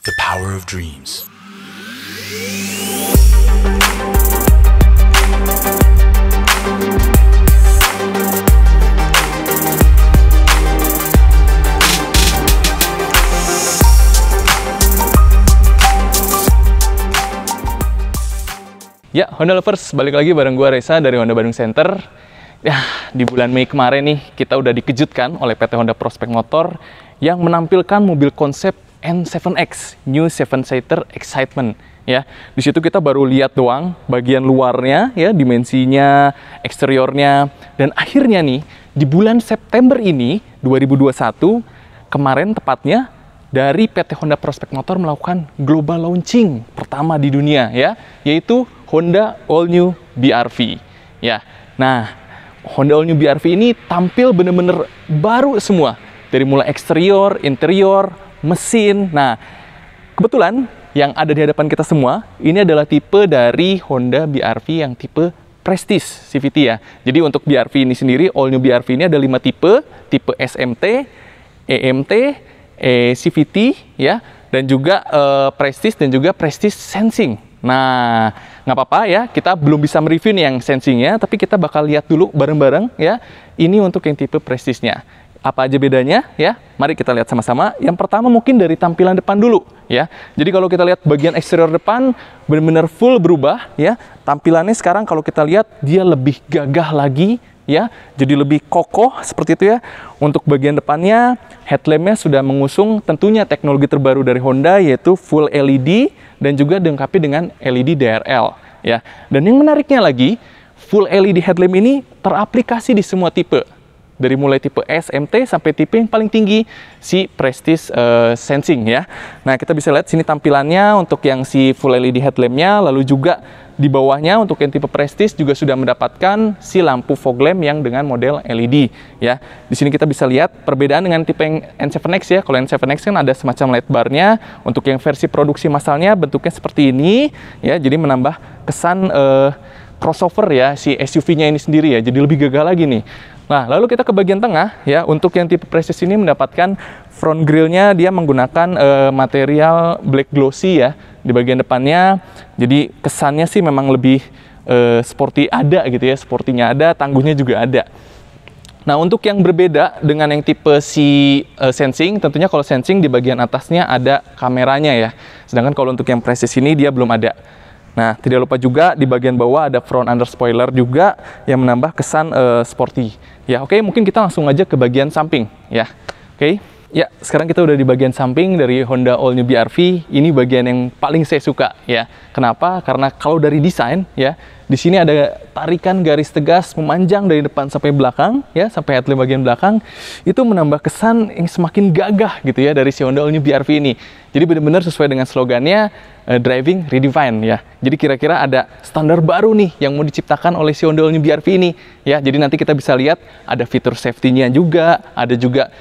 The power of dreams. Ya, Honda Lovers, balik lagi bareng gua Reza dari Honda Bandung Center. Ya, di bulan Mei kemarin nih, kita udah dikejutkan oleh PT Honda Prospek Motor yang menampilkan mobil konsep N7X, New 7-Seater Excitement. Ya, di situ kita baru lihat doang bagian luarnya, ya, dimensinya, eksteriornya, dan akhirnya nih di bulan September ini 2021 kemarin tepatnya dari PT Honda Prospek Motor melakukan global launching pertama di dunia, ya, yaitu Honda All New BR-V. Ya, nah Honda All New BR-V ini tampil bener-bener baru semua, dari mulai eksterior, interior, mesin. Nah, kebetulan yang ada di hadapan kita semua ini adalah tipe dari Honda BR-V yang tipe Prestige CVT, ya. Jadi untuk BR-V ini sendiri, All New BR-V ini ada 5 tipe, tipe SMT, EMT, CVT, ya, dan juga Prestige dan juga Prestige Sensing. Nah, nggak apa-apa ya, kita belum bisa mereview nih yang sensingnya, tapi kita bakal lihat dulu bareng-bareng, ya. Ini untuk yang tipe Prestige-nya. Apa aja bedanya, ya? Mari kita lihat sama-sama. Yang pertama mungkin dari tampilan depan dulu, ya. Jadi kalau kita lihat bagian eksterior depan benar-benar full berubah, ya. Tampilannya sekarang kalau kita lihat dia lebih gagah lagi, ya. Jadi lebih kokoh seperti itu, ya. Untuk bagian depannya, headlampnya sudah mengusung tentunya teknologi terbaru dari Honda, yaitu full LED dan juga dilengkapi dengan LED DRL, ya. Dan yang menariknya lagi, full LED headlamp ini teraplikasi di semua tipe. Dari mulai tipe SMT sampai tipe yang paling tinggi, si Prestige Sensing, ya. Nah, kita bisa lihat sini tampilannya untuk yang si full LED headlampnya, lalu juga di bawahnya untuk yang tipe Prestige juga sudah mendapatkan si lampu fog lamp yang dengan model LED, ya. Di sini kita bisa lihat perbedaan dengan tipe yang N7X, ya. Kalau N7X kan ada semacam LED bar-nya. Untuk yang versi produksi massalnya bentuknya seperti ini, ya. Jadi menambah kesan crossover, ya, si SUV-nya ini sendiri, ya. Jadi lebih gagah lagi nih. Nah, lalu kita ke bagian tengah, ya. Untuk yang tipe Prestige ini mendapatkan front grille-nya dia menggunakan material black glossy, ya, di bagian depannya. Jadi kesannya sih memang lebih sporty ada gitu, ya. Sportinya ada, tangguhnya juga ada. Nah, untuk yang berbeda dengan yang tipe si Sensing, tentunya kalau Sensing di bagian atasnya ada kameranya, ya. Sedangkan kalau untuk yang Prestige ini dia belum ada. Nah, tidak lupa juga di bagian bawah ada front under spoiler juga yang menambah kesan sporty. Ya, oke, mungkin kita langsung aja ke bagian samping, ya. Oke. Ya, sekarang kita udah di bagian samping dari Honda All New BR-V. Ini bagian yang paling saya suka, ya. Kenapa? Karena kalau dari desain, ya, di sini ada tarikan garis tegas memanjang dari depan sampai belakang, ya, sampai headlamp bagian belakang. Itu menambah kesan yang semakin gagah gitu, ya, dari si Honda All New BR-V ini. Jadi benar-benar sesuai dengan slogannya Driving Redefined, ya. Jadi kira-kira ada standar baru nih yang mau diciptakan oleh si Honda All New BR-V ini, ya. Jadi nanti kita bisa lihat ada fitur safety-nya juga, ada juga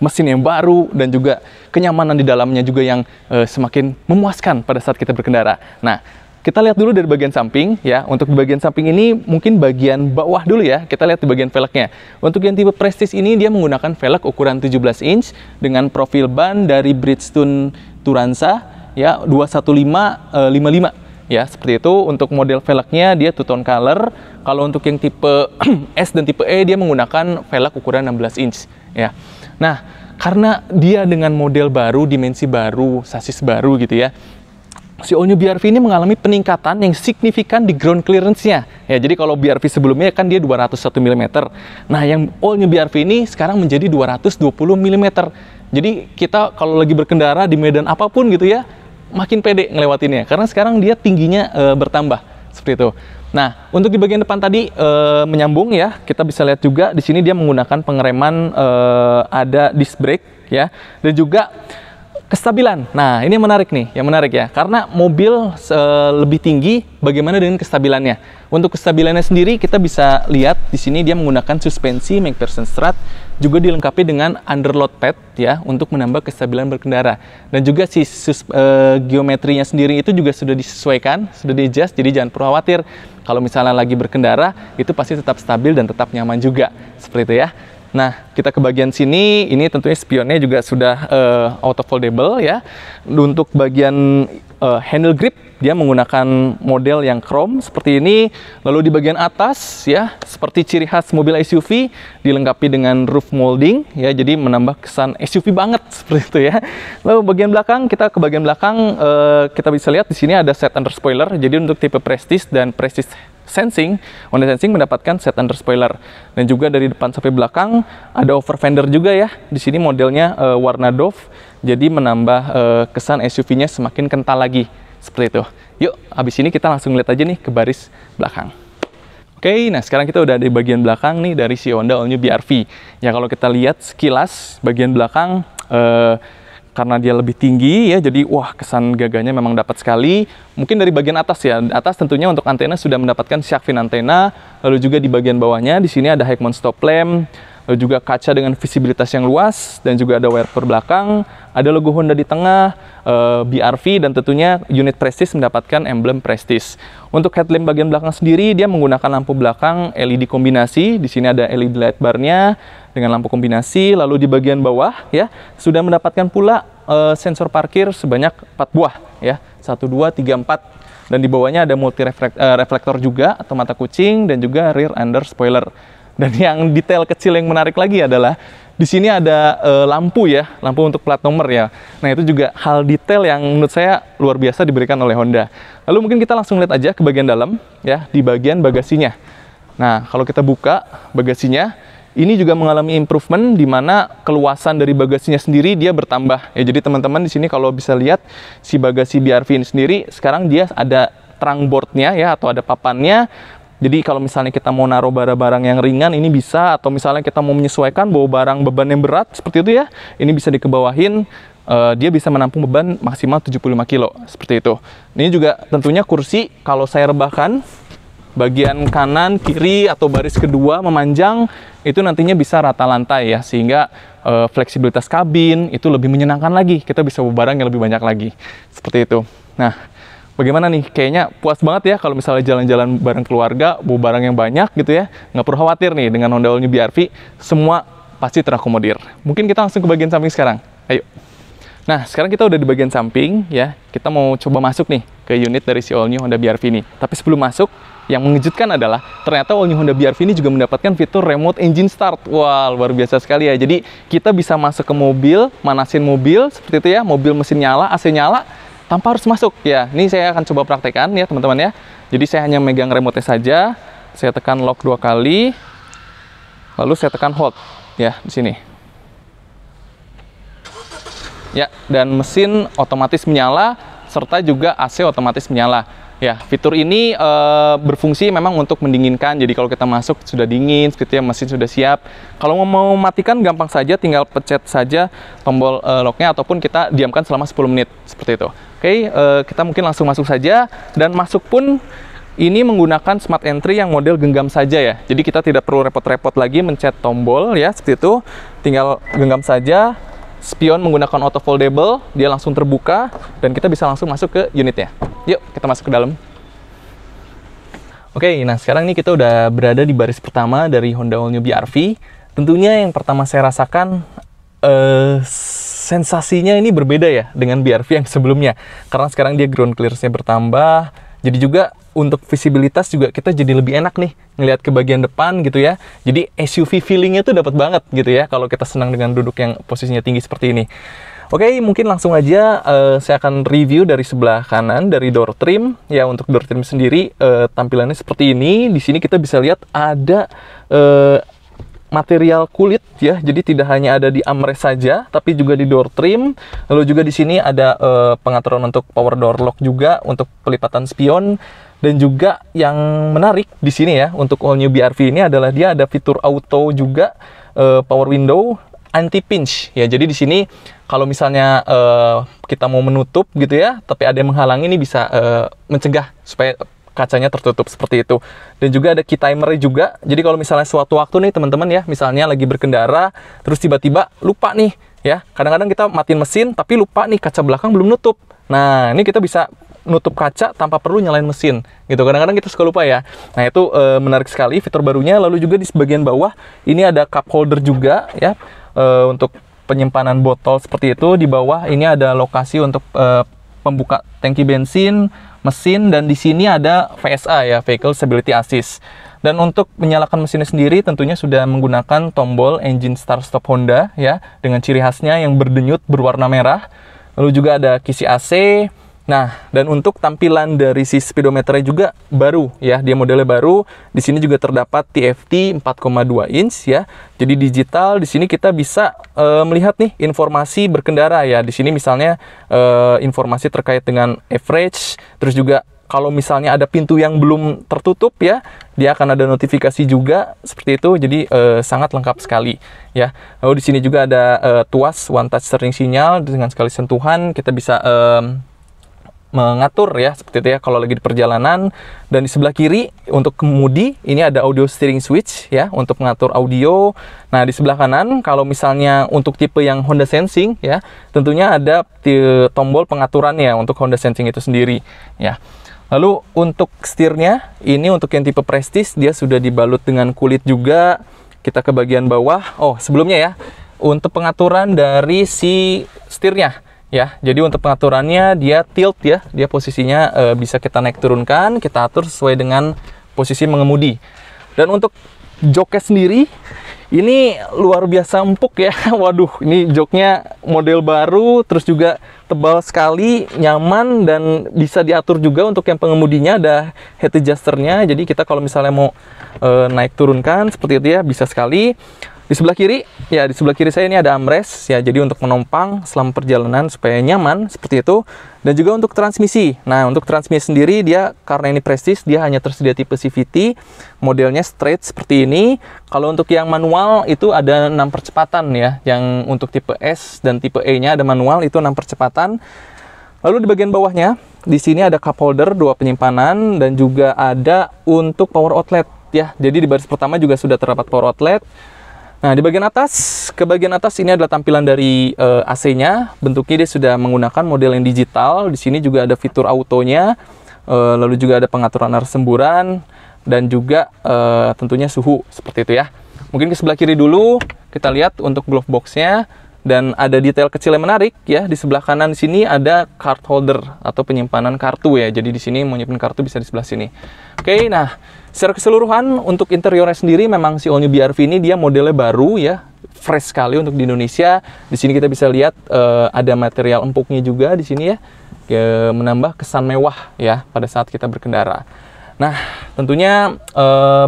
mesin yang baru, dan juga kenyamanan di dalamnya juga yang semakin memuaskan pada saat kita berkendara. Nah, kita lihat dulu dari bagian samping, ya. Untuk di bagian samping ini mungkin bagian bawah dulu, ya. Kita lihat di bagian velgnya. Untuk yang tipe Prestige ini dia menggunakan velg ukuran 17 inch dengan profil ban dari Bridgestone Turanza, ya, 21555. Ya, seperti itu. Untuk model velgnya dia two-tone color. Kalau untuk yang tipe S dan tipe E dia menggunakan velg ukuran 16 inch, ya. Nah, karena dia dengan model baru, dimensi baru, sasis baru gitu, ya, si All New BR-V ini mengalami peningkatan yang signifikan di ground clearance-nya. Ya, jadi kalau BR-V sebelumnya kan dia 201 mm. Nah, yang All New BR-V ini sekarang menjadi 220 mm. Jadi kita kalau lagi berkendara di medan apapun gitu, ya, makin pede ngelewatinnya. Karena sekarang dia tingginya bertambah seperti itu. Nah, untuk di bagian depan tadi menyambung, ya, kita bisa lihat juga di sini dia menggunakan pengereman ada disc brake, ya, dan juga kestabilan. Nah, ini yang menarik nih, ya, karena mobil lebih tinggi, bagaimana dengan kestabilannya? Untuk kestabilannya sendiri kita bisa lihat di sini dia menggunakan suspensi McPherson Strut, juga dilengkapi dengan underload pad, ya, untuk menambah kestabilan berkendara. Dan juga si geometrinya sendiri itu juga sudah disesuaikan, sudah di-adjust, jadi jangan perlu khawatir kalau misalnya lagi berkendara itu pasti tetap stabil dan tetap nyaman juga, seperti itu, ya. Nah, kita ke bagian sini, ini tentunya spionnya juga sudah auto foldable ya. Untuk bagian handle grip, dia menggunakan model yang chrome seperti ini. Lalu di bagian atas ya, seperti ciri khas mobil SUV, dilengkapi dengan roof molding ya, jadi menambah kesan SUV banget seperti itu ya. Lalu bagian belakang, kita ke bagian belakang, kita bisa lihat di sini ada set under spoiler. Jadi untuk tipe Prestige dan Prestige Sensing, Honda Sensing mendapatkan set under spoiler. Dan juga dari depan sampai belakang ada over fender juga ya. Di sini modelnya warna Dove, jadi menambah kesan SUV-nya semakin kental lagi seperti itu. Yuk, habis ini kita langsung lihat aja nih ke baris belakang. Oke, nah sekarang kita udah di bagian belakang nih dari si Honda All New BR-V. Ya kalau kita lihat sekilas bagian belakang, karena dia lebih tinggi ya, jadi wah, kesan gagahnya memang dapat sekali. Mungkin dari bagian atas ya, atas tentunya untuk antena sudah mendapatkan shark fin antena. Lalu juga di bagian bawahnya di sini ada high mount stop lamp, lalu juga kaca dengan visibilitas yang luas, dan juga ada wiper belakang, ada logo Honda di tengah, BR-V, dan tentunya unit Prestige mendapatkan emblem Prestige. Untuk headlamp bagian belakang sendiri, dia menggunakan lampu belakang LED kombinasi. Di sini ada LED light bar-nya dengan lampu kombinasi. Lalu di bagian bawah ya sudah mendapatkan pula sensor parkir sebanyak 4 buah ya, 1, 2, 3, 4. Dan di bawahnya ada multi reflektor juga atau mata kucing, dan juga rear under spoiler. Dan yang detail kecil yang menarik lagi adalah di sini ada lampu ya, lampu untuk plat nomor ya. Nah, itu juga hal detail yang menurut saya luar biasa diberikan oleh Honda. Lalu mungkin kita langsung lihat aja ke bagian dalam ya, di bagian bagasinya. Nah, kalau kita buka bagasinya, ini juga mengalami improvement di mana keluasan dari bagasinya sendiri dia bertambah. Ya, jadi teman-teman di sini kalau bisa lihat si bagasi BR-V ini sendiri, sekarang dia ada trunk boardnya ya, atau ada papannya. Jadi kalau misalnya kita mau naruh barang-barang yang ringan, ini bisa. Atau misalnya kita mau menyesuaikan bawa barang beban yang berat seperti itu ya, ini bisa dikebawahin. Dia bisa menampung beban maksimal 75 kilo seperti itu. Ini juga tentunya kursi, kalau saya rebahkan bagian kanan, kiri, atau baris kedua memanjang, itu nantinya bisa rata lantai ya, sehingga fleksibilitas kabin itu lebih menyenangkan lagi. Kita bisa bawa barang yang lebih banyak lagi seperti itu. Nah, bagaimana nih? Kayaknya puas banget ya kalau misalnya jalan-jalan bareng keluarga, bawa barang yang banyak gitu ya. Nggak perlu khawatir nih dengan Honda All New BR-V, semua pasti terakomodir. Mungkin kita langsung ke bagian samping sekarang. Ayo. Nah, sekarang kita udah di bagian samping ya. Kita mau coba masuk nih ke unit dari si All New Honda BR-V ini. Tapi sebelum masuk, yang mengejutkan adalah ternyata All New Honda BR-V ini juga mendapatkan fitur remote engine start. Wah, luar biasa sekali ya. Jadi kita bisa masuk ke mobil, manasin mobil seperti itu ya. Mobil mesin nyala, AC nyala, tanpa harus masuk ya. Ini saya akan coba praktekkan ya teman-teman ya. Jadi saya hanya megang remote saja, saya tekan lock 2 kali, lalu saya tekan hold ya di sini. Ya, dan mesin otomatis menyala serta juga AC otomatis menyala. Ya, fitur ini berfungsi memang untuk mendinginkan. Jadi kalau kita masuk sudah dingin, seperti ya, mesin sudah siap. Kalau mau matikan gampang saja, tinggal pencet saja tombol locknya ataupun kita diamkan selama 10 menit seperti itu. Oke, kita mungkin langsung masuk saja, dan masuk pun ini menggunakan smart entry yang model genggam saja ya. Jadi kita tidak perlu repot-repot lagi mencet tombol ya, seperti itu. Tinggal genggam saja. Spion menggunakan auto foldable, dia langsung terbuka dan kita bisa langsung masuk ke unitnya. Yuk, kita masuk ke dalam. Oke, nah sekarang ini kita udah berada di baris pertama dari Honda All New BR-V. Tentunya yang pertama saya rasakan, sensasinya ini berbeda ya dengan BR-V yang sebelumnya. Karena sekarang dia ground clearance-nya bertambah, jadi juga untuk visibilitas juga kita jadi lebih enak nih ngelihat ke bagian depan gitu ya. Jadi SUV feelingnya tuh dapat banget gitu ya kalau kita senang dengan duduk yang posisinya tinggi seperti ini. Oke, mungkin langsung aja saya akan review dari sebelah kanan dari door trim ya. Untuk door trim sendiri tampilannya seperti ini. Di sini kita bisa lihat ada material kulit ya. Jadi tidak hanya ada di armrest saja, tapi juga di door trim. Lalu juga di sini ada pengaturan untuk power door lock juga untuk pelipatan spion. Dan juga yang menarik di sini ya untuk All New BR-V ini adalah dia ada fitur auto juga, power window anti pinch ya. Jadi di sini kalau misalnya kita mau menutup gitu ya, tapi ada yang menghalangi, ini bisa mencegah supaya kacanya tertutup seperti itu. Dan juga ada key timer juga. Jadi kalau misalnya suatu waktu nih teman-teman ya, misalnya lagi berkendara terus tiba-tiba lupa nih ya. Kadang-kadang kita matiin mesin tapi lupa nih kaca belakang belum nutup. Nah, ini kita bisa nutup kaca tanpa perlu nyalain mesin gitu. Kadang-kadang kita suka lupa ya. Nah itu menarik sekali fitur barunya. Lalu juga di bagian bawah ini ada cup holder juga ya, untuk penyimpanan botol seperti itu. Di bawah ini ada lokasi untuk pembuka tangki bensin, mesin, dan di sini ada VSA ya, Vehicle Stability Assist. Dan untuk menyalakan mesinnya sendiri tentunya sudah menggunakan tombol engine start stop Honda ya, dengan ciri khasnya yang berdenyut berwarna merah. Lalu juga ada kisi AC. Nah, dan untuk tampilan dari si speedometernya juga baru ya, dia modelnya baru. Di sini juga terdapat TFT 4,2 inch ya. Jadi digital. Di sini kita bisa melihat nih informasi berkendara ya. Di sini misalnya informasi terkait dengan average, terus juga kalau misalnya ada pintu yang belum tertutup ya, dia akan ada notifikasi juga seperti itu. Jadi sangat lengkap sekali ya. Lalu di sini juga ada tuas one touch steering sinyal dengan sekali sentuhan kita bisa mengatur ya seperti itu ya kalau lagi di perjalanan. Dan di sebelah kiri untuk kemudi ini ada audio steering switch ya untuk mengatur audio. Nah di sebelah kanan kalau misalnya untuk tipe yang Honda Sensing ya, tentunya ada tombol pengaturannya untuk Honda Sensing itu sendiri ya. Lalu untuk setirnya, ini untuk yang tipe Prestige, dia sudah dibalut dengan kulit juga. Kita ke bagian bawah. Oh, sebelumnya ya, untuk pengaturan dari si setirnya ya. Jadi untuk pengaturannya dia tilt ya, dia posisinya bisa kita naik turunkan, kita atur sesuai dengan posisi mengemudi. Dan untuk joknya sendiri, ini luar biasa empuk ya. Waduh, ini joknya model baru, terus juga tebal sekali, nyaman, dan bisa diatur juga untuk yang pengemudinya ada head adjusternya. Jadi kita kalau misalnya mau naik turunkan seperti itu ya, bisa sekali. Di sebelah kiri, ya di sebelah kiri saya ini ada armrest ya, jadi untuk menumpang selama perjalanan supaya nyaman seperti itu. Dan juga untuk transmisi. Nah, untuk transmisi sendiri dia karena ini Prestige, dia hanya tersedia tipe CVT, modelnya straight seperti ini. Kalau untuk yang manual itu ada 6 percepatan ya, yang untuk tipe S dan tipe E-nya ada manual itu 6 percepatan. Lalu di bagian bawahnya, di sini ada cup holder 2 penyimpanan dan juga ada untuk power outlet ya. Jadi di baris pertama juga sudah terdapat power outlet. Nah, di bagian atas, ke bagian atas ini adalah tampilan dari AC-nya. Bentuknya dia sudah menggunakan model yang digital. Di sini juga ada fitur autonya, lalu juga ada pengaturan arus semburan, dan juga tentunya suhu, seperti itu ya. Mungkin ke sebelah kiri dulu, kita lihat untuk glove box-nya. Dan ada detail kecil yang menarik ya. Di sebelah kanan sini ada card holder atau penyimpanan kartu ya. Jadi di sini mau nyimpen kartu bisa di sebelah sini. Oke, nah secara keseluruhan untuk interiornya sendiri memang si All New BR-V ini dia modelnya baru ya, fresh sekali untuk di Indonesia. Di sini kita bisa lihat ada material empuknya juga di sini ya, menambah kesan mewah ya pada saat kita berkendara. Nah, tentunya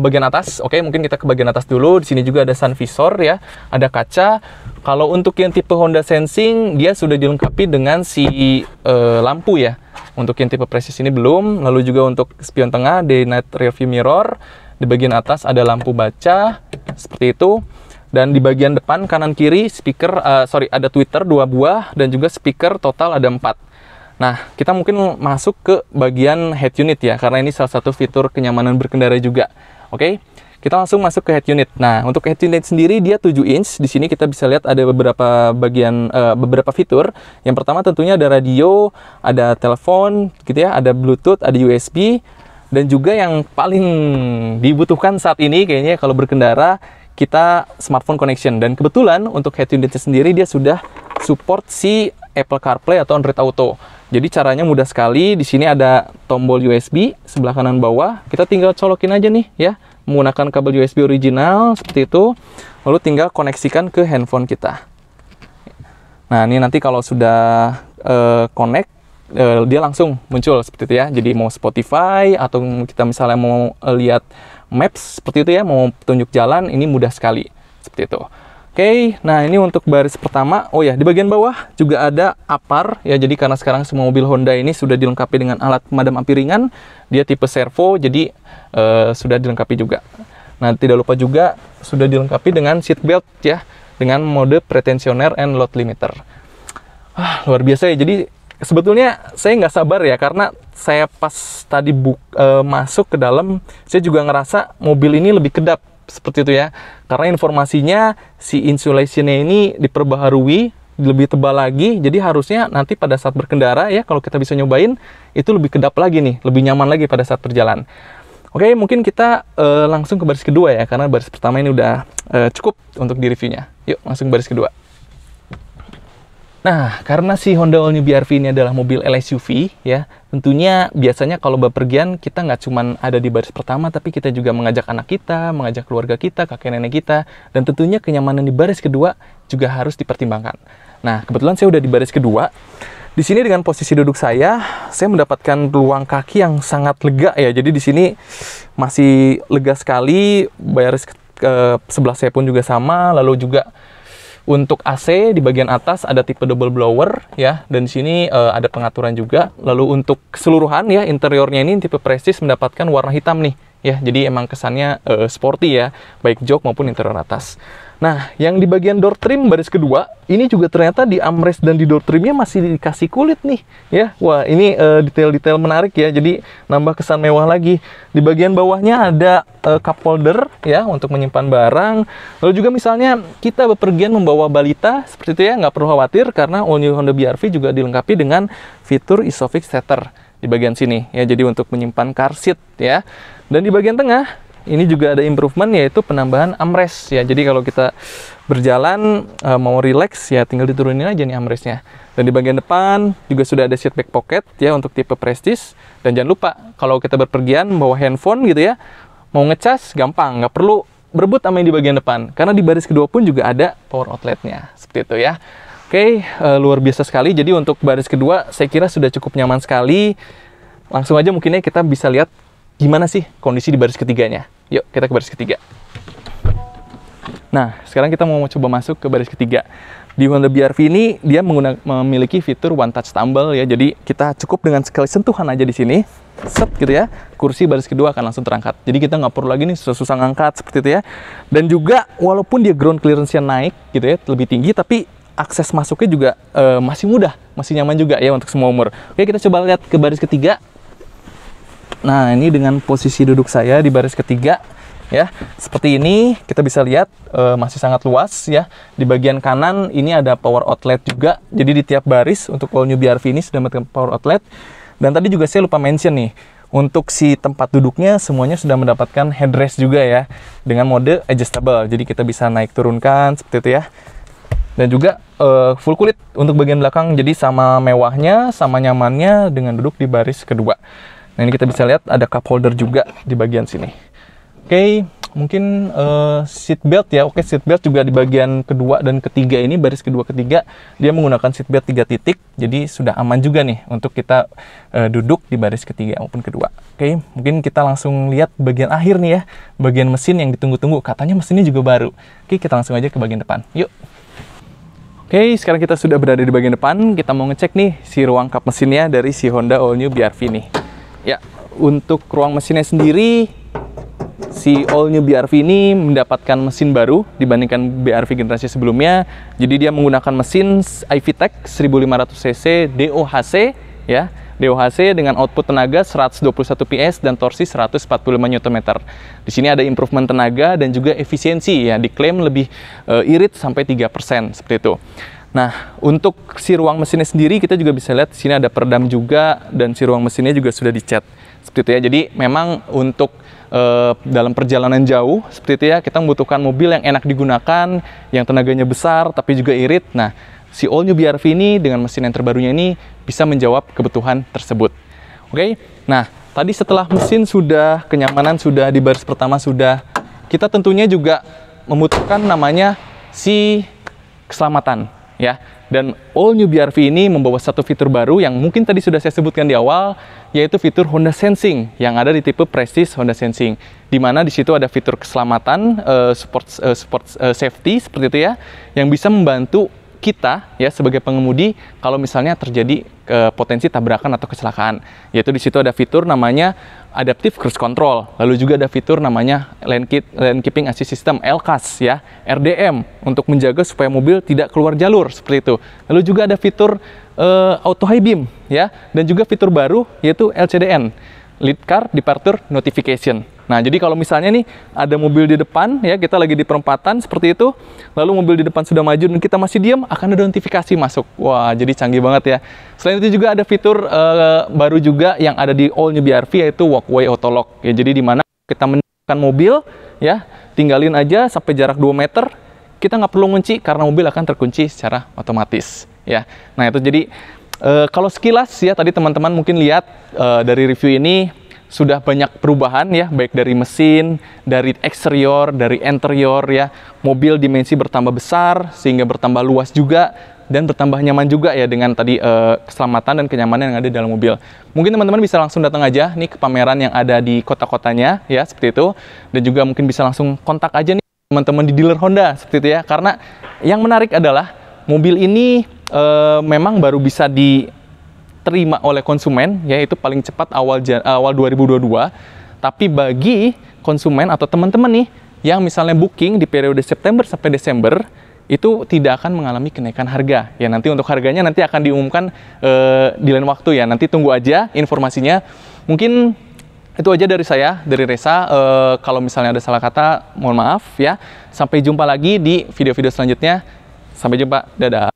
bagian atas, oke, mungkin kita ke bagian atas dulu. Di sini juga ada sun visor ya, ada kaca. Kalau untuk yang tipe Honda Sensing, dia sudah dilengkapi dengan si lampu ya. Untuk yang tipe Prestige ini belum. Lalu juga untuk spion tengah, day night rearview mirror. Di bagian atas ada lampu baca, seperti itu. Dan di bagian depan, kanan kiri, speaker, ada tweeter 2 buah, dan juga speaker total ada 4. Nah, kita mungkin masuk ke bagian head unit ya, karena ini salah satu fitur kenyamanan berkendara juga. Oke, kita langsung masuk ke head unit. Nah, untuk head unit sendiri dia 7 inch. Di sini kita bisa lihat ada beberapa fitur. Yang pertama tentunya ada radio, ada telepon, gitu ya, ada Bluetooth, ada USB, dan juga yang paling dibutuhkan saat ini kayaknya kalau berkendara, kita smartphone connection. Dan kebetulan untuk head unitnya sendiri dia sudah support si Apple CarPlay atau Android Auto. Jadi caranya mudah sekali. Di sini ada tombol USB sebelah kanan bawah. Kita tinggal colokin aja nih ya, menggunakan kabel USB original seperti itu. Lalu tinggal koneksikan ke handphone kita. Nah, ini nanti kalau sudah connect, dia langsung muncul seperti itu ya. Jadi mau Spotify atau kita misalnya mau lihat Maps seperti itu ya, mau tunjuk jalan, ini mudah sekali seperti itu. Oke, nah ini untuk baris pertama. Oh ya, di bagian bawah juga ada APAR ya. Jadi karena sekarang semua mobil Honda ini sudah dilengkapi dengan alat pemadam api ringan, dia tipe servo, jadi sudah dilengkapi juga. Nah, tidak lupa juga sudah dilengkapi dengan seat belt ya, dengan mode pretensioner and load limiter. Luar biasa ya. Jadi sebetulnya saya nggak sabar ya, karena saya pas tadi masuk ke dalam, saya juga ngerasa mobil ini lebih kedap seperti itu ya, karena informasinya si insulationnya ini diperbaharui lebih tebal lagi. Jadi harusnya nanti pada saat berkendara ya, kalau kita bisa nyobain, itu lebih kedap lagi nih, lebih nyaman lagi pada saat berjalan. Oke, mungkin kita langsung ke baris kedua ya, karena baris pertama ini udah cukup untuk di reviewnya. Yuk, langsung ke baris kedua. Nah, karena si Honda All New BR-V ini adalah mobil LSUV ya, tentunya biasanya kalau bepergian kita nggak cuma ada di baris pertama, tapi kita juga mengajak anak kita, mengajak keluarga kita, kakek nenek kita, dan tentunya kenyamanan di baris kedua juga harus dipertimbangkan. Nah, kebetulan saya udah di baris kedua. Di sini dengan posisi duduk saya mendapatkan ruang kaki yang sangat lega ya. Jadi di sini masih lega sekali. Baris ke sebelah saya pun juga sama, lalu juga untuk AC di bagian atas ada tipe double blower ya, dan di sini ada pengaturan juga. Lalu untuk keseluruhan ya, interiornya ini tipe Prestige mendapatkan warna hitam nih ya. Jadi emang kesannya sporty ya, baik jok maupun interior atas. Nah, yang di bagian door trim baris kedua, ini juga ternyata di armrest dan di door trimnya masih dikasih kulit nih ya. Wah, ini detail-detail menarik ya, jadi nambah kesan mewah lagi. Di bagian bawahnya ada cup holder ya, untuk menyimpan barang. Lalu juga misalnya kita bepergian membawa balita, seperti itu ya, nggak perlu khawatir karena All New Honda BR-V juga dilengkapi dengan fitur Isofix setter di bagian sini ya, jadi untuk menyimpan car seat ya. Dan di bagian tengah ini juga ada improvement, yaitu penambahan armrest ya. Jadi kalau kita berjalan mau relax ya, tinggal diturunin aja nih armrestnya. Dan di bagian depan juga sudah ada seat back pocket ya, untuk tipe Prestige. Dan jangan lupa kalau kita berpergian bawa handphone gitu ya, mau ngecas gampang, nggak perlu berebut sama yang di bagian depan, karena di baris kedua pun juga ada power outletnya seperti itu ya. Oke, luar biasa sekali. Jadi untuk baris kedua saya kira sudah cukup nyaman sekali. Langsung aja mungkinnya kita bisa lihat gimana sih kondisi di baris ketiganya. Yuk, kita ke baris ketiga. Nah, sekarang kita mau coba masuk ke baris ketiga. Di Honda BR-V ini, dia memiliki fitur One Touch Tumble ya. Jadi, kita cukup dengan sekali sentuhan aja di sini. Set gitu ya. Kursi baris kedua akan langsung terangkat. Jadi, kita nggak perlu lagi nih susah-susah ngangkat seperti itu ya. Dan juga, walaupun dia ground clearance-nya naik gitu ya, lebih tinggi, tapi akses masuknya juga masih mudah. Masih nyaman juga ya untuk semua umur. Oke, kita coba lihat ke baris ketiga. Nah, ini dengan posisi duduk saya di baris ketiga ya, seperti ini kita bisa lihat masih sangat luas ya. Di bagian kanan ini ada power outlet juga, jadi di tiap baris untuk All New BR-V ini sudah mendapatkan power outlet. Dan tadi juga saya lupa mention nih, untuk si tempat duduknya semuanya sudah mendapatkan headrest juga ya, dengan mode adjustable, jadi kita bisa naik turunkan seperti itu ya. Dan juga full kulit untuk bagian belakang, jadi sama mewahnya, sama nyamannya dengan duduk di baris kedua. Nah, ini kita bisa lihat ada cup holder juga di bagian sini. Oke, mungkin seat belt ya. Oke, seat belt juga di bagian kedua dan ketiga ini, baris kedua ketiga, dia menggunakan seat belt 3 titik. Jadi sudah aman juga nih untuk kita duduk di baris ketiga maupun kedua. Oke, mungkin kita langsung lihat bagian akhir nih ya. Bagian mesin yang ditunggu-tunggu. Katanya mesinnya juga baru. Oke, kita langsung aja ke bagian depan. Yuk. Oke, sekarang kita sudah berada di bagian depan. Kita mau ngecek nih si ruang kap mesinnya dari si Honda All New BR-V nih. Ya, untuk ruang mesinnya sendiri, si All New BR-V ini mendapatkan mesin baru dibandingkan BR-V generasi sebelumnya. Jadi dia menggunakan mesin iVTEC 1500 cc DOHC ya. DOHC dengan output tenaga 121 PS dan torsi 145 Nm. Di sini ada improvement tenaga dan juga efisiensi ya, diklaim lebih irit sampai 3% seperti itu. Nah, untuk si ruang mesinnya sendiri kita juga bisa lihat di sini ada peredam juga, dan si ruang mesinnya juga sudah dicat seperti itu ya. Jadi memang untuk dalam perjalanan jauh seperti itu ya, kita membutuhkan mobil yang enak digunakan, yang tenaganya besar tapi juga irit. Nah, si All New BR-V ini dengan mesin yang terbarunya ini bisa menjawab kebutuhan tersebut. Oke. Nah, tadi setelah mesin sudah, kenyamanan sudah, di baris pertama sudah, kita tentunya juga membutuhkan namanya si keselamatan ya. Dan All New BR-V ini membawa satu fitur baru yang mungkin tadi sudah saya sebutkan di awal, yaitu fitur Honda Sensing yang ada di tipe Prestige Honda Sensing, di mana di situ ada fitur keselamatan, support safety seperti itu ya, yang bisa membantu kita ya sebagai pengemudi kalau misalnya terjadi potensi tabrakan atau kecelakaan. Yaitu di situ ada fitur namanya Adaptive Cruise Control, lalu juga ada fitur namanya Lane Keeping Assist System LCAS ya, RDM, untuk menjaga supaya mobil tidak keluar jalur seperti itu. Lalu juga ada fitur Auto High Beam ya, dan juga fitur baru yaitu LCDN, Lead Car Departure Notification. Nah, jadi kalau misalnya nih ada mobil di depan, ya kita lagi di perempatan seperti itu, lalu mobil di depan sudah maju dan kita masih diam, akan ada notifikasi masuk. Wah, jadi canggih banget ya. Selain itu juga ada fitur baru juga yang ada di all new BRV, yaitu walkway auto lock. Ya, jadi di mana kita meninggalkan mobil, ya tinggalin aja sampai jarak 2 meter, kita nggak perlu kunci karena mobil akan terkunci secara otomatis. Ya, nah itu jadi kalau sekilas ya tadi teman-teman mungkin lihat dari review ini sudah banyak perubahan ya, baik dari mesin, dari eksterior, dari interior ya. Mobil dimensi bertambah besar sehingga bertambah luas juga dan bertambah nyaman juga ya dengan tadi keselamatan dan kenyamanan yang ada di dalam mobil. Mungkin teman-teman bisa langsung datang aja nih ke pameran yang ada di kota-kotanya ya, seperti itu. Dan juga mungkin bisa langsung kontak aja nih teman-teman di dealer Honda seperti itu ya. Karena yang menarik adalah mobil ini memang baru bisa diterima oleh konsumen, yaitu paling cepat awal 2022. Tapi bagi konsumen atau teman-teman nih yang misalnya booking di periode September sampai Desember, itu tidak akan mengalami kenaikan harga. Ya, nanti untuk harganya nanti akan diumumkan di lain waktu ya. Nanti tunggu aja informasinya. Mungkin itu aja dari saya, dari Reza. Kalau misalnya ada salah kata, mohon maaf ya. Sampai jumpa lagi di video-video selanjutnya. Sampai jumpa. Dadah.